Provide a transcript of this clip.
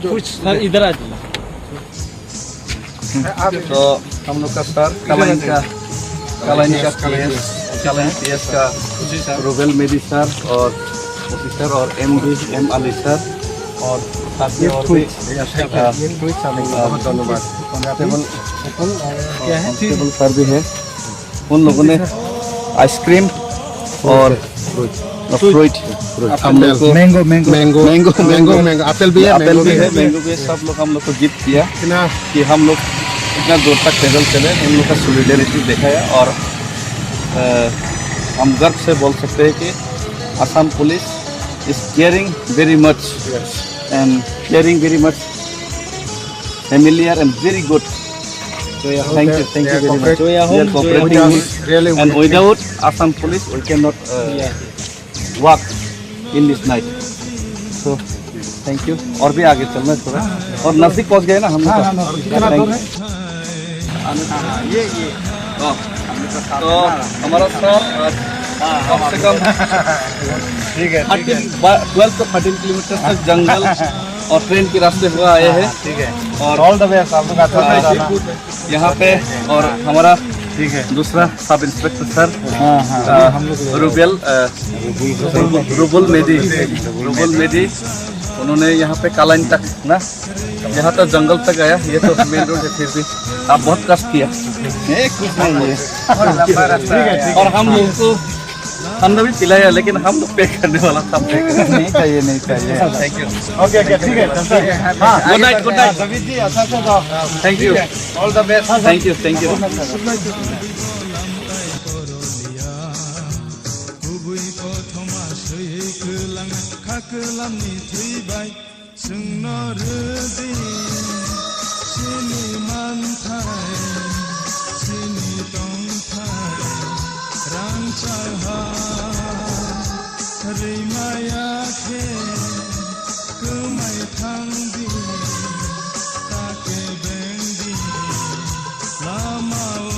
कुछ सर इधर आ जाइए। तो हम लोग का सर कलाइन का PS का रुबेल मेदी सर और ऑफिसर और एम अली सर और साथी और भी धन्यवाद कांस्टेबल सर भी है। उन लोगों ने आइसक्रीम और फ्रूट हम लोग को मैंगो एप्पल भी है सब लोग हम लोग को गिफ्ट किया कि हम लोग इतना दूर तक पैदल चले। हम लोग का सॉलिडेरिटी दिखाया और हम गर्व से बोल सकते हैं कि Assam police is caring very much and caring very much familiar and very good. Thank you very much. We are cooperating really and without Assam police we cannot walk in this night. So thank you. और भी आगे चलना थोड़ा और नजदीक पहुंच गए ना हम लोग। ये तो हमारा सर कम से कम ठीक है 12 to 13 किलोमीटर तक जंगल और ट्रेन के रास्ते हुआ आए हैं। ठीक है और ऑल द बेस्ट आप लोग यहाँ पे और हमारा ठीक है दूसरा सब इंस्पेक्टर सर रुबेल मेदी उन्होंने यहाँ पे कालाइन तक ना यहाँ तक जंगल तक आया। ये तो मेन रोड है फिर भी आप बहुत कष्ट किया कुछ नहीं है और हम लोग को हमने भी पिलाया लेकिन हम लोग पे करने वाला था। नहीं चाहिए थैंक यू ओके ठीक है गुड नाइट रवि जी अच्छा से जाओ thank you all the best thank you Rimayake kumai thangdi take bendi lama